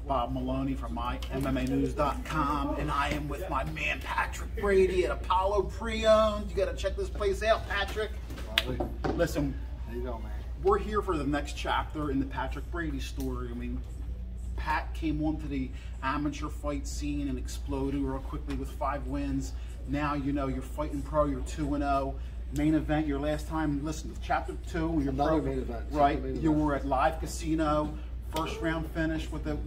Bob Maloney from MyMMAnews.com, and I am with my man Patrick Brady at Apollo Pre-Owned. You got to check this place out, Patrick. Listen, how you doing, man? We're here for the next chapter in the Patrick Brady story. I mean, Pat came onto the amateur fight scene and exploded real quickly with 5 wins. Now, you know, you're fighting pro, you're 2-0. Main event, your last time, listen, chapter 2, you're another pro, main event. right? Main You event. were at Live Casino, first round finish with the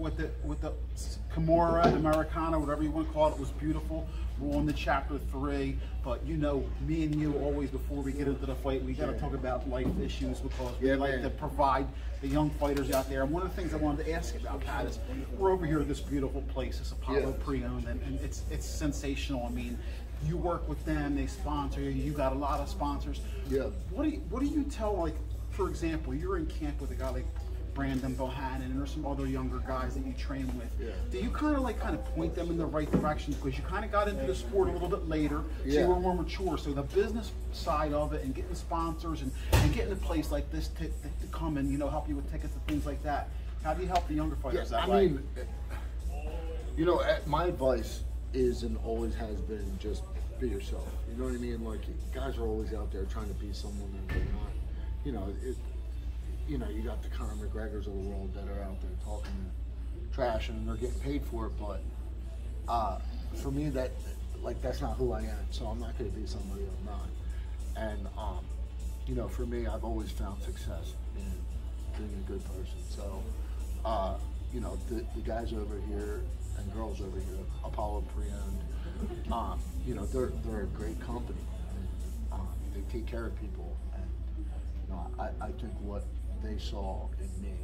Kimura, Americana, whatever you want to call it. It was beautiful. We're on the chapter 3, but you know, me and you always, before we get into the fight, we got to talk about life issues because we like to provide the young fighters out there. And one of the things I wanted to ask you about, Pat, is we're over here at this beautiful place, this Apollo Pre-Owned, and it's sensational. I mean, you work with them, they sponsor you. You got a lot of sponsors. Yeah. What do you tell, like, for example, you're in camp with a guy like Brandon Bohannon, and there's some other younger guys that you train with. Yeah. Do you kind of point them in the right direction because you kind of got into the sport a little bit later, so you were more mature? So the business side of it and getting sponsors and getting a place like this to come and, you know, help you with tickets and things like that. How do you help the younger fighters that way? I mean, you know, my advice is and always has been just be yourself. You know what I mean? Like, guys are always out there trying to be someone that they're not. You know, you know, you got the Conor McGregors of the world that are out there talking trash and they're getting paid for it, but for me, that's not who I am. So I'm not going to be somebody I'm not. And you know, for me, I've always found success in being a good person. So you know, the guys over here and girls over here, Apollo Pre-Owned, you know, they're a great company. They take care of people, and you know, I think what they saw in me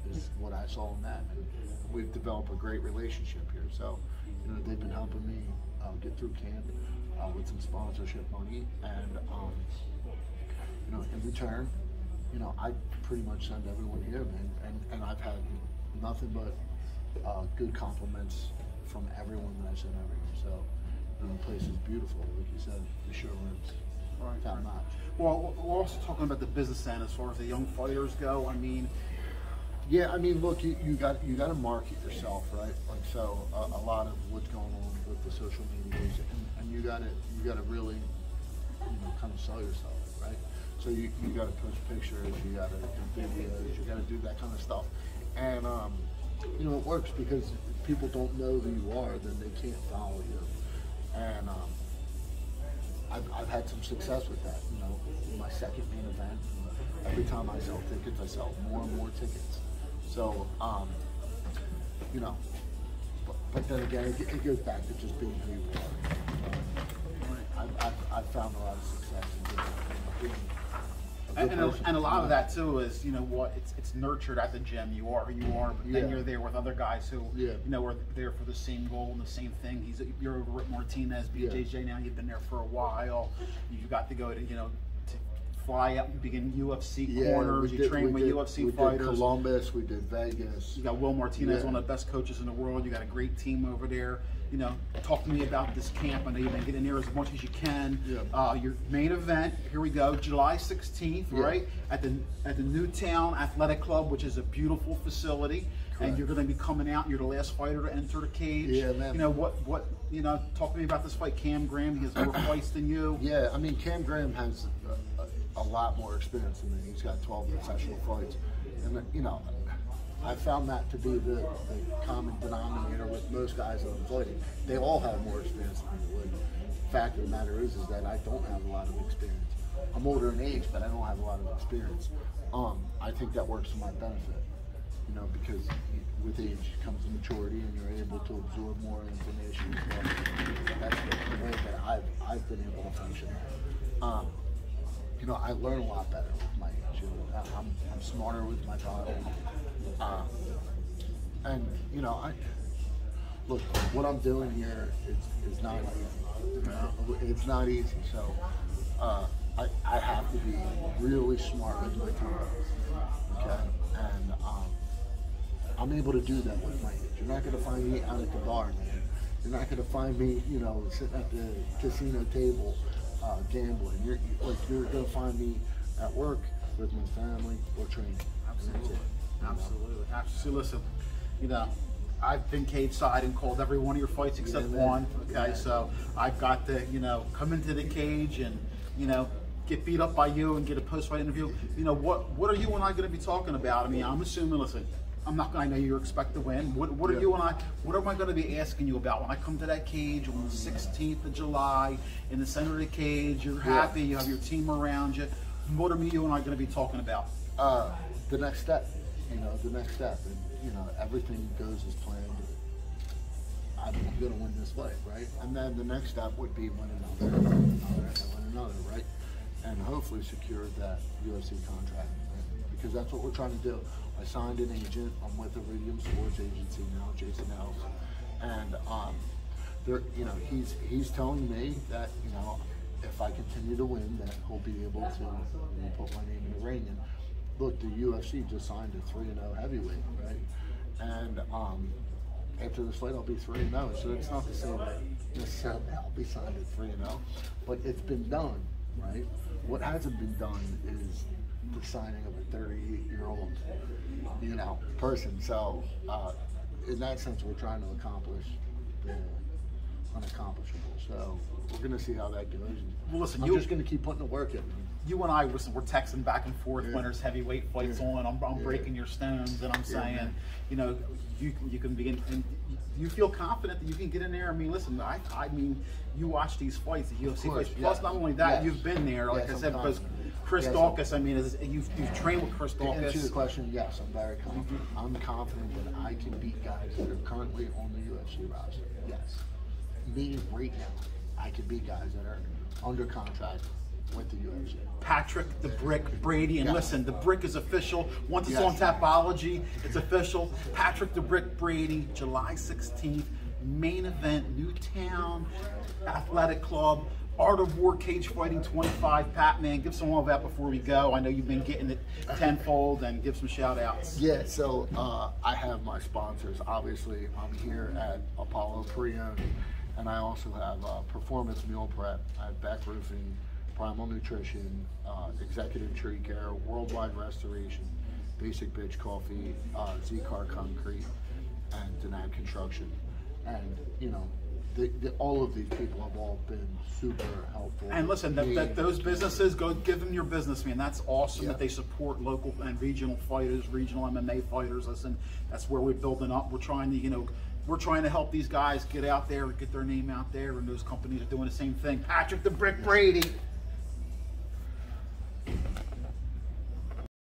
is what I saw in them, and we've developed a great relationship here. So, you know, they've been helping me get through camp with some sponsorship money, and you know, in return, you know, I pretty much send everyone here, man, and I've had nothing but good compliments from everyone that I sent over here. So, you know, the place is beautiful, like you said, the showrooms. Top notch. Well, we're also talking about the business end as far as the young fighters go. I mean, yeah, I mean, look, you got to market yourself, right? Like, so a lot of what's going on with the social medias, and you got to really, you know, kind of sell yourself, right? So you got to post pictures, you got to do videos, you got to do that kind of stuff, and you know, it works because if people don't know who you are, then they can't follow you, and I've had some success with that. You know, in my second main event, every time I sell tickets, I sell more and more tickets. So, you know, but then again, it goes back to just being who you are. I've found a lot of success in being and a lot of that too is, you know what, it's nurtured at the gym. You are who you are, but then you're there with other guys who you know are there for the same goal and the same thing. You're over at Martinez, BJJ now. You've been there for a while. You got to go to, you know, to fly out and begin UFC corners. You train with UFC fighters. We did Columbus. We did Vegas. You got Will Martinez, one of the best coaches in the world. You got a great team over there. You know, talk to me about this camp. I know you've been getting there as much as you can. Your main event, here we go, July 16th, right? At the Newtown Athletic Club, which is a beautiful facility. Correct. And you're going to be coming out. You're the last fighter to enter the cage. Yeah, man. You know you know, talk to me about this fight. Cam Graham, he has more fights than you. Yeah, I mean, Cam Graham has a lot more experience than me. He's got 12 professional fights, and you know, I found that to be the common denominator with most guys that I'm fighting. They all have more experience than me. The fact of the matter is that I don't have a lot of experience. I'm older in age, but I don't have a lot of experience. I think that works to my benefit, you know, because with age comes maturity, and you're able to absorb more information. So that's the way that I've been able to function. You know, I learn a lot better with my age. You know, I'm smarter with my body. And you know, look, what I'm doing here is not easy. It's not easy. So I have to be really smart with my time. Okay, and I'm able to do that with my age. You're not going to find me out at the bar, man. You're not going to find me, you know, sitting at the casino table gambling. You're going to find me at work with my family or training. Absolutely. Absolutely. Absolutely. Listen, you know, I've been cage side and called every one of your fights except one. Okay, so I've got to, come into the cage and, get beat up by you and get a post-fight interview. What are you and I going to be talking about? I mean, I'm assuming, listen, I know you expect to win. What are you and I, what am I going to be asking you about when I come to that cage on the 16th of July in the center of the cage? You're happy, you have your team around you. What are you and I going to be talking about? The next step, the next step. And, everything goes as planned. I'm going to win this fight, right? And then the next step would be win another, right? And hopefully secure that UFC contract, right? Because that's what we're trying to do. I signed an agent. I'm with Iridium Sports Agency now, Jason Ellis, and he's telling me that if I continue to win, that he'll be able to put my name in the ring. And look, the UFC just signed a 3-0 heavyweight, right? And after this fight, I'll be 3-0. So it's not to say that necessarily I'll be signed at 3-0, but it's been done, right? What hasn't been done is the signing of a 38-year-old, person. So in that sense, we're trying to accomplish the unaccomplishable. So we're going to see how that goes. Well, listen, I'm just going to keep putting the work in. You and I, we're texting back and forth when there's heavyweight fights on. I'm breaking your stones, and I'm saying, you can begin. And you feel confident that you can get in there. I mean, listen, I mean, you watch these fights, the UFC fights. Plus, not only that, you've been there, like I said, because Chris Dawkins. I mean, you've trained with Chris Dawkins. To answer the question, yes, I'm very confident. I'm confident that I can beat guys that are currently on the UFC roster. Yes, me right now, I can beat guys that are under contract with the UFC. Patrick the Brick Brady, and listen, the Brick is official. Once it's on Tapology, it's official. Patrick the Brick Brady, July 16th, main event, Newtown Athletic Club, Art of War Cage Fighting 25. Pat, man, give some more of that before we go. I know you've been getting it tenfold, and give some shout outs. Yeah, so I have my sponsors. Obviously, I'm here at Apollo Pre-Owned, and I also have Performance Meal Prep. I have Beck Roofing, Primal Nutrition, Executive Tree Care, Worldwide Restoration, Basic Bitch Coffee, Z-Car Concrete, and Denab Construction. And, all of these people have all been super helpful. And listen, those businesses, go give them your business, man. That's awesome that they support local and regional fighters, regional MMA fighters. Listen, that's where we're building up. We're trying to, we're trying to help these guys get out there, get their name out there, and those companies are doing the same thing. Patrick the Brick Brady.